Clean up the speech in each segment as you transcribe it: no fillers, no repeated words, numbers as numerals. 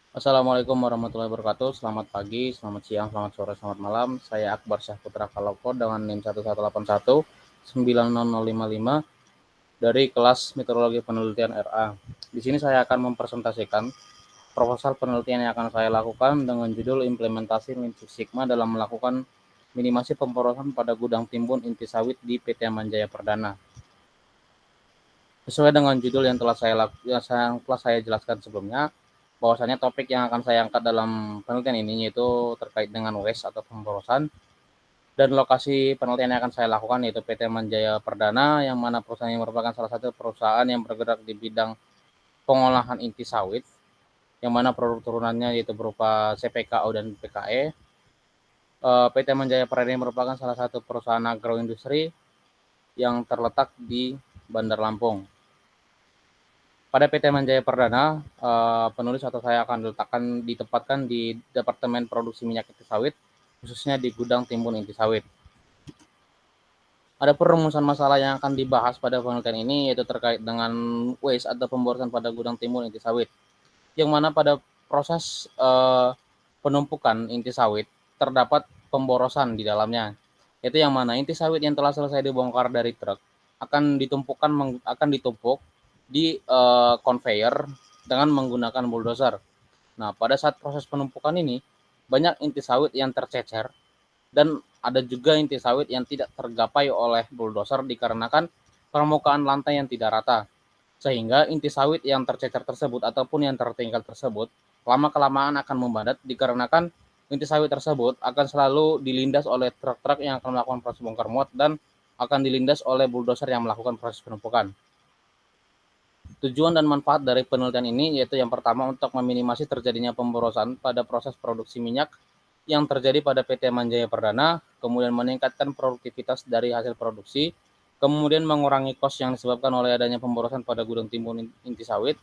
Assalamualaikum warahmatullahi wabarakatuh. Selamat pagi, selamat siang, selamat sore, selamat malam. Saya Akbar Syahputra Kaloko dengan NIM 1181900055 dari kelas Meteorologi Penelitian RA. Di sini saya akan mempresentasikan proposal penelitian yang akan saya lakukan dengan judul implementasi Lean Six Sigma dalam melakukan minimasi pemborosan pada gudang timbun inti sawit di PT Manjaya Perdana. Sesuai dengan judul yang telah saya jelaskan sebelumnya, bahwasanya topik yang akan saya angkat dalam penelitian ini yaitu terkait dengan waste atau pemborosan, dan lokasi penelitian yang akan saya lakukan yaitu PT Manjaya Perdana, yang mana perusahaan ini merupakan salah satu perusahaan yang bergerak di bidang pengolahan inti sawit, yang mana produk turunannya yaitu berupa CPKO dan PKE. PT Manjaya Perdana ini merupakan salah satu perusahaan agroindustri yang terletak di Bandar Lampung. Pada PT Manjaya Perdana, penulis atau saya akan ditempatkan di Departemen Produksi Minyak Inti Sawit, khususnya di gudang timbun inti sawit. Ada perumusan masalah yang akan dibahas pada penelitian ini yaitu terkait dengan waste atau pemborosan pada gudang timbun inti sawit, yang mana pada proses penumpukan inti sawit terdapat pemborosan di dalamnya. Itu yang mana inti sawit yang telah selesai dibongkar dari truk akan ditumpuk di conveyor dengan menggunakan bulldozer. Nah, pada saat proses penumpukan ini banyak inti sawit yang tercecer, dan ada juga inti sawit yang tidak tergapai oleh bulldozer dikarenakan permukaan lantai yang tidak rata. Sehingga inti sawit yang tercecer tersebut ataupun yang tertinggal tersebut lama-kelamaan akan membadat dikarenakan inti sawit tersebut akan selalu dilindas oleh truk-truk yang akan melakukan proses bongkar muat dan akan dilindas oleh bulldozer yang melakukan proses penumpukan. Tujuan dan manfaat dari penelitian ini yaitu yang pertama untuk meminimasi terjadinya pemborosan pada proses produksi minyak yang terjadi pada PT Manjaya Perdana, kemudian meningkatkan produktivitas dari hasil produksi, kemudian mengurangi kos yang disebabkan oleh adanya pemborosan pada gudang timbun inti sawit.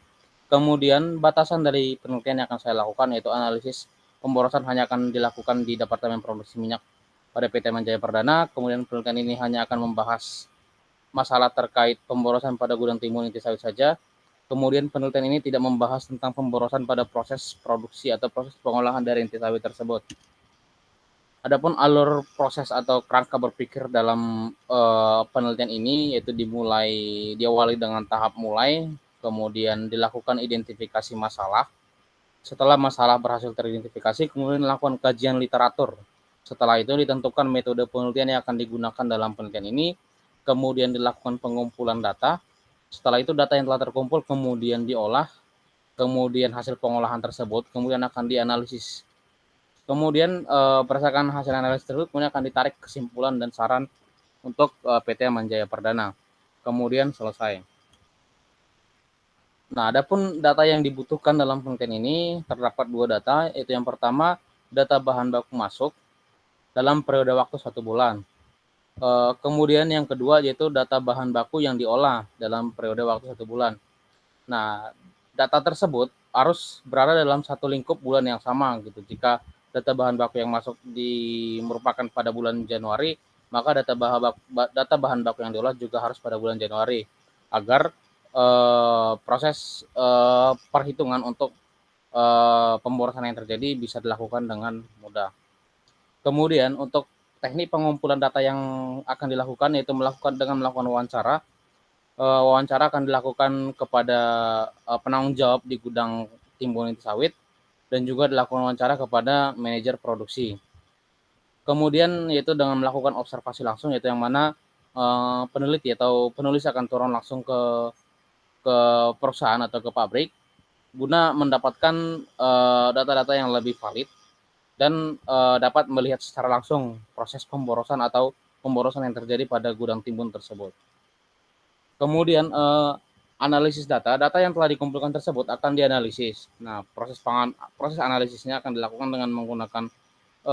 Kemudian batasan dari penelitian yang akan saya lakukan yaitu analisis pemborosan hanya akan dilakukan di Departemen Produksi Minyak pada PT Manjaya Perdana. Kemudian penelitian ini hanya akan membahas masalah terkait pemborosan pada gudang timbun inti sawit saja. Kemudian penelitian ini tidak membahas tentang pemborosan pada proses produksi atau proses pengolahan dari inti sawit tersebut. Adapun alur proses atau kerangka berpikir dalam penelitian ini yaitu diawali dengan tahap mulai, kemudian dilakukan identifikasi masalah. Setelah masalah berhasil teridentifikasi, kemudian dilakukan kajian literatur. Setelah itu ditentukan metode penelitian yang akan digunakan dalam penelitian ini, kemudian dilakukan pengumpulan data. Setelah itu data yang telah terkumpul kemudian diolah, kemudian hasil pengolahan tersebut kemudian akan dianalisis. Kemudian berdasarkan hasil analisis tersebut kemudian akan ditarik kesimpulan dan saran untuk PT Manjaya Perdana. Kemudian selesai. Nah, adapun data yang dibutuhkan dalam penelitian ini terdapat dua data, yaitu yang pertama data bahan baku masuk dalam periode waktu 1 bulan. Kemudian yang kedua yaitu data bahan baku yang diolah dalam periode waktu 1 bulan. Nah, data tersebut harus berada dalam satu lingkup bulan yang sama gitu. Jika data bahan baku yang masuk merupakan pada bulan Januari, maka data bahan baku yang diolah juga harus pada bulan Januari agar proses perhitungan untuk pemborosan yang terjadi bisa dilakukan dengan mudah. Kemudian untuk teknik pengumpulan data yang akan dilakukan yaitu melakukan wawancara. Wawancara akan dilakukan kepada penanggung jawab di gudang timbun inti sawit dan juga dilakukan wawancara kepada manajer produksi. Kemudian yaitu dengan melakukan observasi langsung, yaitu yang mana peneliti atau penulis akan turun langsung ke perusahaan atau ke pabrik guna mendapatkan data-data yang lebih valid dan dapat melihat secara langsung proses pemborosan atau pemborosan yang terjadi pada gudang timbun tersebut. Kemudian analisis data yang telah dikumpulkan tersebut akan dianalisis. Nah, proses analisisnya akan dilakukan dengan menggunakan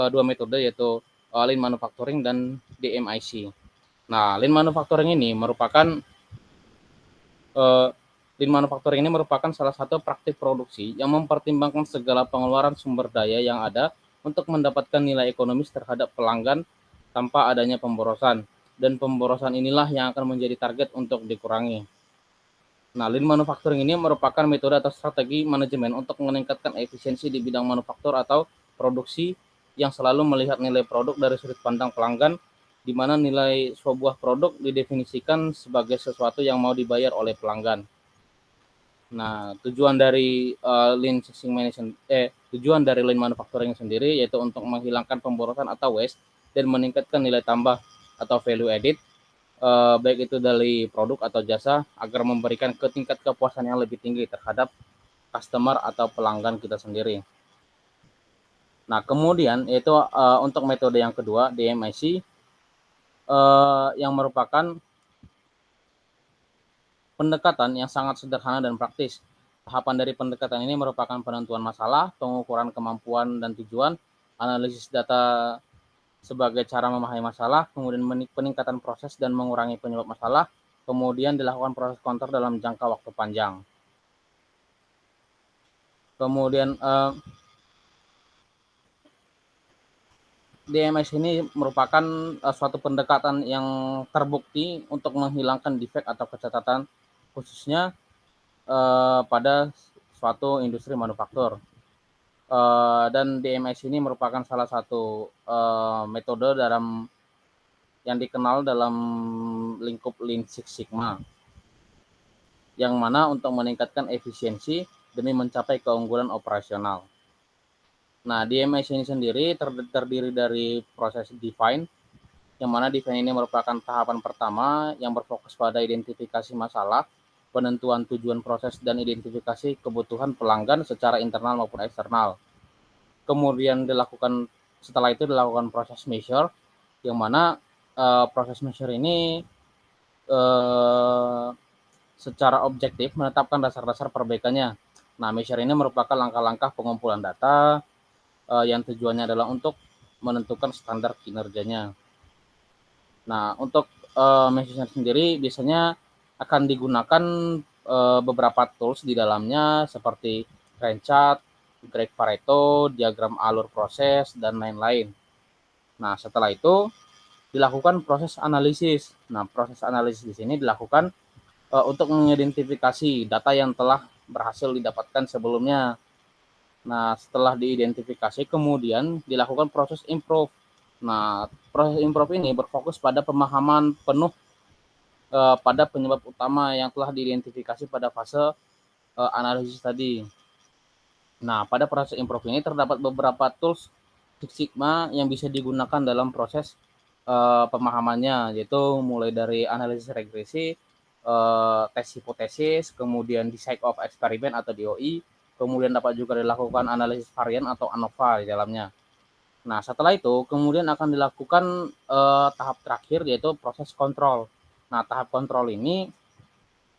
dua metode yaitu lean manufacturing dan DMIC. Nah, lean manufacturing ini merupakan salah satu praktik produksi yang mempertimbangkan segala pengeluaran sumber daya yang ada untuk mendapatkan nilai ekonomis terhadap pelanggan tanpa adanya pemborosan. Dan pemborosan inilah yang akan menjadi target untuk dikurangi. Nah, Lean Manufacturing ini merupakan metode atau strategi manajemen untuk meningkatkan efisiensi di bidang manufaktur atau produksi yang selalu melihat nilai produk dari sudut pandang pelanggan, di mana nilai sebuah produk didefinisikan sebagai sesuatu yang mau dibayar oleh pelanggan. Nah, tujuan dari Lean Manufacturing sendiri yaitu untuk menghilangkan pemborosan atau waste dan meningkatkan nilai tambah atau value added, baik itu dari produk atau jasa, agar memberikan tingkat kepuasan yang lebih tinggi terhadap customer atau pelanggan kita sendiri. Nah, kemudian yaitu untuk metode yang kedua, DMIC, yang merupakan pendekatan yang sangat sederhana dan praktis. Tahapan dari pendekatan ini merupakan penentuan masalah, pengukuran kemampuan dan tujuan, analisis data sebagai cara memahami masalah, kemudian peningkatan proses dan mengurangi penyebab masalah, kemudian dilakukan proses kontrol dalam jangka waktu panjang. Kemudian DMS ini merupakan suatu pendekatan yang terbukti untuk menghilangkan defek atau kecacatan, khususnya pada suatu industri manufaktur. Dan DMS ini merupakan salah satu metode yang dikenal dalam lingkup Lean Six Sigma, yang mana untuk meningkatkan efisiensi demi mencapai keunggulan operasional. Nah, DMS ini sendiri terdiri dari proses define, yang mana define ini merupakan tahapan pertama yang berfokus pada identifikasi masalah, penentuan tujuan proses, dan identifikasi kebutuhan pelanggan secara internal maupun eksternal. Kemudian setelah itu dilakukan proses measure, yang mana proses measure ini secara objektif menetapkan dasar-dasar perbaikannya. Nah, measure ini merupakan langkah-langkah pengumpulan data yang tujuannya adalah untuk menentukan standar kinerjanya. Nah, untuk measure sendiri biasanya akan digunakan beberapa tools di dalamnya seperti Gantt chart, Graph Pareto, diagram alur proses, dan lain-lain. Nah, setelah itu dilakukan proses analisis. Nah, proses analisis di sini dilakukan untuk mengidentifikasi data yang telah berhasil didapatkan sebelumnya. Nah, setelah diidentifikasi, kemudian dilakukan proses improve. Nah, proses improve ini berfokus pada pemahaman penuh pada penyebab utama yang telah diidentifikasi pada fase analisis tadi. Nah, pada proses improve ini terdapat beberapa tools Six Sigma yang bisa digunakan dalam proses pemahamannya, yaitu mulai dari analisis regresi, tes hipotesis, kemudian design of experiment atau DOE, kemudian dapat juga dilakukan analisis varian atau ANOVA di dalamnya. Nah, setelah itu kemudian akan dilakukan tahap terakhir yaitu proses kontrol. Nah, tahap kontrol ini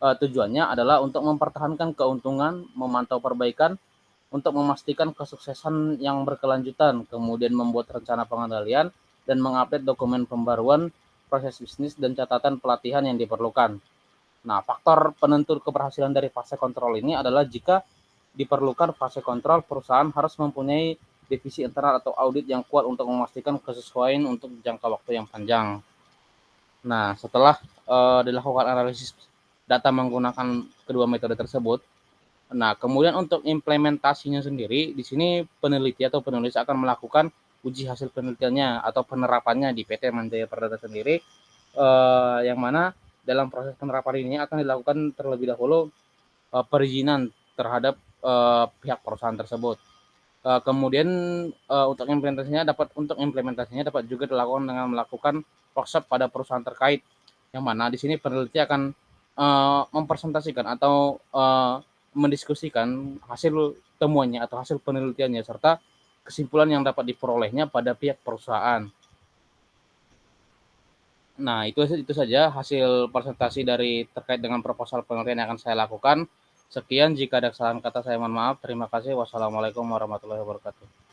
tujuannya adalah untuk mempertahankan keuntungan, memantau perbaikan, untuk memastikan kesuksesan yang berkelanjutan, kemudian membuat rencana pengendalian dan mengupdate dokumen pembaruan, proses bisnis, dan catatan pelatihan yang diperlukan. Nah, faktor penentu keberhasilan dari fase kontrol ini adalah jika diperlukan fase kontrol, perusahaan harus mempunyai divisi internal atau audit yang kuat untuk memastikan kesesuaian untuk jangka waktu yang panjang. Nah, setelah dilakukan analisis data menggunakan kedua metode tersebut, nah kemudian untuk implementasinya sendiri, di sini peneliti atau penulis akan melakukan uji hasil penelitiannya atau penerapannya di PT Manjaya Perdata sendiri, yang mana dalam proses penerapan ini akan dilakukan terlebih dahulu perizinan terhadap pihak perusahaan tersebut. Kemudian untuk implementasinya dapat juga dilakukan dengan melakukan workshop pada perusahaan terkait, yang mana di sini peneliti akan mempresentasikan atau mendiskusikan hasil temuannya atau hasil penelitiannya serta kesimpulan yang dapat diperolehnya pada pihak perusahaan. Nah, itu saja hasil presentasi dari terkait dengan proposal penelitian yang akan saya lakukan. Sekian, jika ada kesalahan kata saya mohon maaf. Terima kasih. Wassalamualaikum warahmatullahi wabarakatuh.